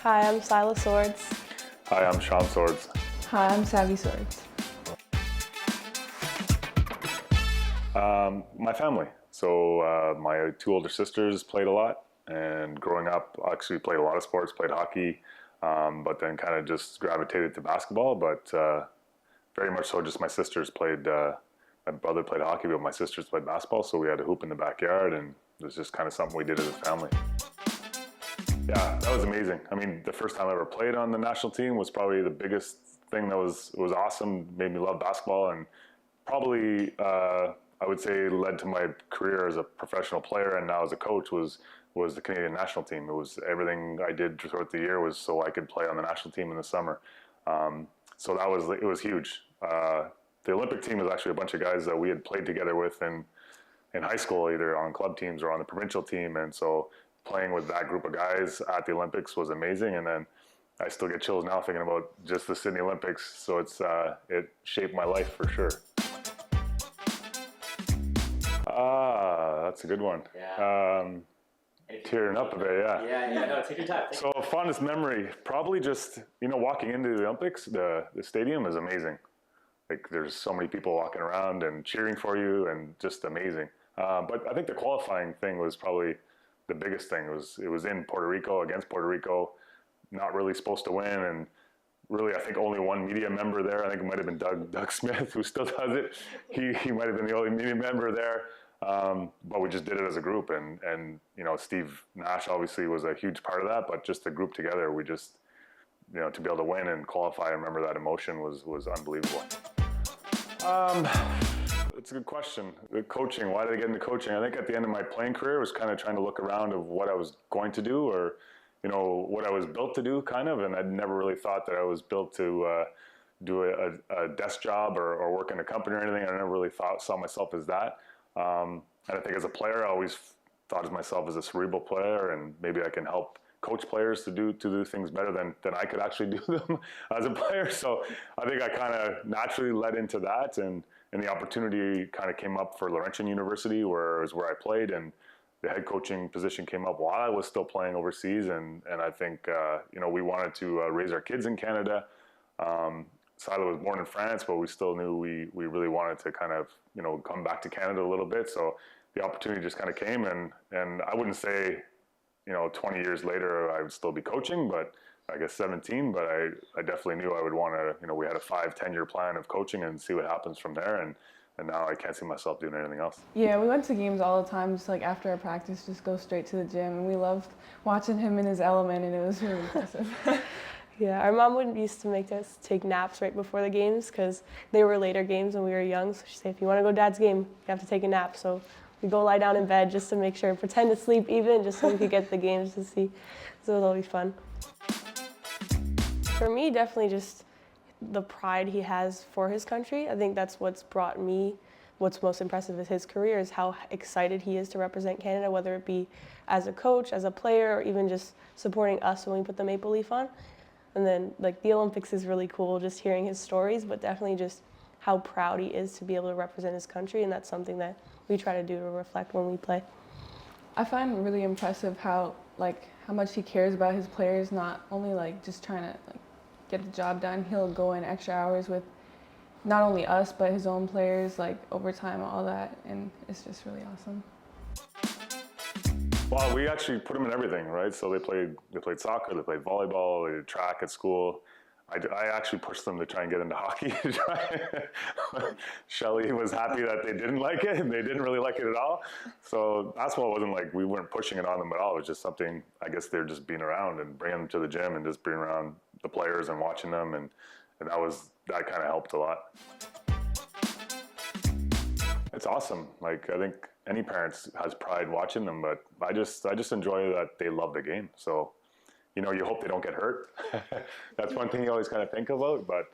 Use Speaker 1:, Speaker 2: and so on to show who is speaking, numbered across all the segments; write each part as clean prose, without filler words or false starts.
Speaker 1: Hi, I'm Syla Swords.
Speaker 2: Hi, I'm Shawn Swords.
Speaker 3: Hi, I'm Syla Swords.
Speaker 2: My family. So my two older sisters played a lot, and growing up, actually played a lot of sports, played hockey, but then kind of just gravitated to basketball. But very much so, just my sisters played. My brother played hockey, but my sisters played basketball. So we had a hoop in the backyard, and it was just kind of something we did as a family. Yeah, that was amazing. I mean, the first time I ever played on the national team was probably the biggest thing that was awesome, made me love basketball, and probably I would say led to my career as a professional player and now as a coach was the Canadian national team. It was everything I did throughout the year was so I could play on the national team in the summer. So it was huge. The Olympic team was actually a bunch of guys that we had played together with in high school, either on club teams or on the provincial team, and so playing with that group of guys at the Olympics was amazing. And then I still get chills now thinking about just the Sydney Olympics. So it shaped my life for sure. That's a good one.
Speaker 4: Yeah.
Speaker 2: Tearing up a bit, yeah.
Speaker 4: Yeah, no, take your time.
Speaker 2: So fondest memory, probably just, walking into the Olympics, the stadium is amazing. Like there's so many people walking around and cheering for you and just amazing. But I think the qualifying thing was probably the biggest thing. It was in Puerto Rico, against Puerto Rico, not really supposed to win, and really I think only one media member there. I think it might have been Doug Smith, who still does it. He might have been the only media member there. But we just did it as a group, and Steve Nash obviously was a huge part of that, but just the group together, we just, to be able to win and qualify, I remember that emotion was unbelievable. It's a good question. The coaching, why did I get into coaching? I think at the end of my playing career, I was kind of trying to look around of what I was going to do, or, what I was built to do, kind of, and I'd never really thought that I was built to do a desk job or work in a company or anything. I never really saw myself as that. And I think as a player, I always thought of myself as a cerebral player, and maybe I can help coach players to do things better than I could actually do them as a player. So I think I kind of naturally led into that, and the opportunity kind of came up for Laurentian University, where I played, and the head coaching position came up while I was still playing overseas, and I think we wanted to raise our kids in Canada. Syla was born in France, but we still knew we really wanted to kind of, come back to Canada a little bit. So the opportunity just kind of came, and I wouldn't say, 20 years later I would still be coaching, but I guess 17, but I definitely knew I would want to, we had a 5-10 year plan of coaching and see what happens from there. And now I can't see myself doing anything else.
Speaker 3: Yeah, we went to games all the time, just like after our practice, just go straight to the gym. And we loved watching him in his element, and it was really impressive.
Speaker 1: Yeah, our mom used to make us take naps right before the games because they were later games when we were young. So she'd say, if you want to go to Dad's game, you have to take a nap. So we go lie down in bed just to make sure, pretend to sleep even, just so we could get the games to see. So it was always fun. For me, definitely just the pride he has for his country. I think that's what's brought me, what's most impressive is his career, is how excited he is to represent Canada, whether it be as a coach, as a player, or even just supporting us when we put the maple leaf on. And then like the Olympics is really cool, just hearing his stories, but definitely just how proud he is to be able to represent his country, and that's something that we try to do to reflect when we play.
Speaker 3: I find really impressive how much he cares about his players, not only just trying to get the job done. He'll go in extra hours with not only us, but his own players, overtime, all that, and it's just really awesome.
Speaker 2: Well, we actually put them in everything, right? So they played soccer, they played volleyball, they did track at school. I actually pushed them to try and get into hockey. Shelley was happy that they didn't like it, and they didn't really like it at all. So that's why it wasn't like we weren't pushing it on them at all. It was just something, I guess they're just being around and bringing them to the gym and just being around the players and watching them, and that kind of helped a lot. It's awesome. I think any parents has pride watching them, but I just enjoy that they love the game. So, you hope they don't get hurt. That's one thing you always kind of think about, but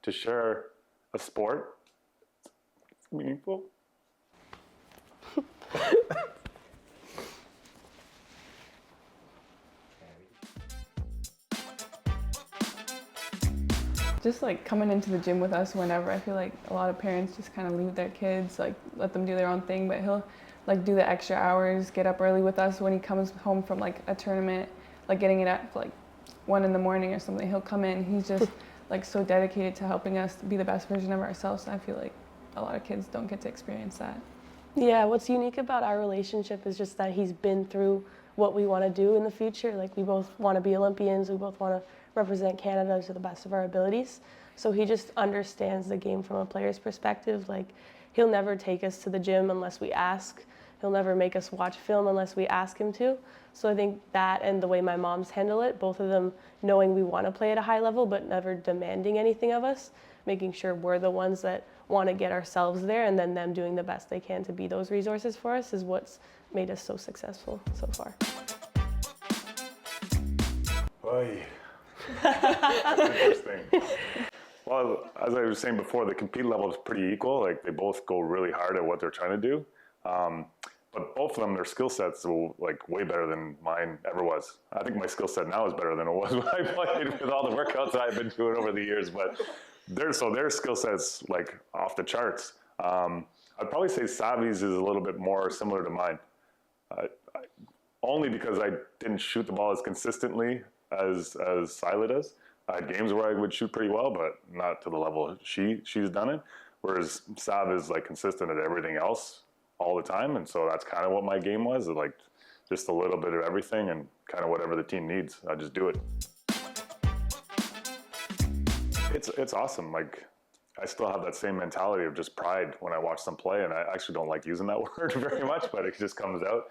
Speaker 2: to share a sport, it's meaningful.
Speaker 3: Just coming into the gym with us whenever, I feel like a lot of parents just kind of leave their kids, let them do their own thing, but he'll like do the extra hours, get up early with us when he comes home from like a tournament, like getting it at like 1 in the morning or something. He'll come in. He's just like so dedicated to helping us be the best version of ourselves. And I feel like a lot of kids don't get to experience that.
Speaker 1: Yeah, what's unique about our relationship is just that he's been through what we want to do in the future. Like, we both want to be Olympians, we both want to represent Canada to the best of our abilities. So he just understands the game from a player's perspective. Like, he'll never take us to the gym unless we ask. He'll never make us watch film unless we ask him to. So I think that and the way my moms handle it, both of them knowing we want to play at a high level but never demanding anything of us, making sure we're the ones that want to get ourselves there, and then them doing the best they can to be those resources for us is what's made us so successful so far.
Speaker 2: Oy. Interesting. Well, as I was saying before, the compete level is pretty equal. Like, they both go really hard at what they're trying to do. But both of them, their skill sets are like way better than mine ever was. I think my skill set now is better than it was when I played with all the workouts I've been doing over the years. But their skill sets like off the charts. I'd probably say Savi's is a little bit more similar to mine, only because I didn't shoot the ball as consistently as Syla does. I had games where I would shoot pretty well, but not to the level she's done it. Whereas Sav is like consistent at everything else all the time, and so that's kind of what my game was, like just a little bit of everything and kind of whatever the team needs, I just do it. It's awesome. Like, I still have that same mentality of just pride when I watch them play, and I actually don't like using that word very much, but it just comes out.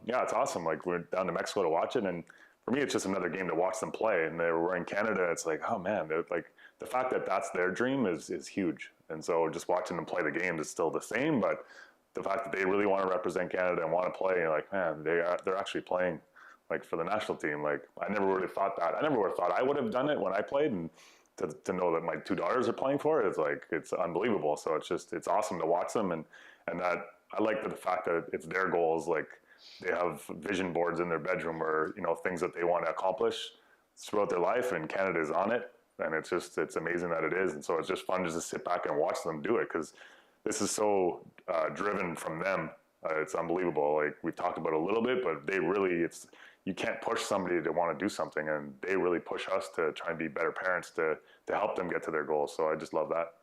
Speaker 2: Yeah, it's awesome. Like, we're down to Mexico to watch it, and for me, it's just another game to watch them play. And we're in Canada. It's like, oh man, like the fact that that's their dream is huge. And so just watching them play the game is still the same, but the fact that they really want to represent Canada and want to play, you're like, man, they're actually playing like for the national team. Like, I never really thought that. I never would have thought I would have done it when I played, and to know that my two daughters are playing for it, it's unbelievable. So it's awesome to watch them, and that I like the fact that it's their goals. Like, they have vision boards in their bedroom where, things that they want to accomplish throughout their life, and Canada's on it. And it's amazing that it is. And so it's just fun just to sit back and watch them do it, because this is so driven from them. It's unbelievable. Like, we've talked about it a little bit, but they really, you can't push somebody to want to do something, and they really push us to try and be better parents to help them get to their goals. So I just love that.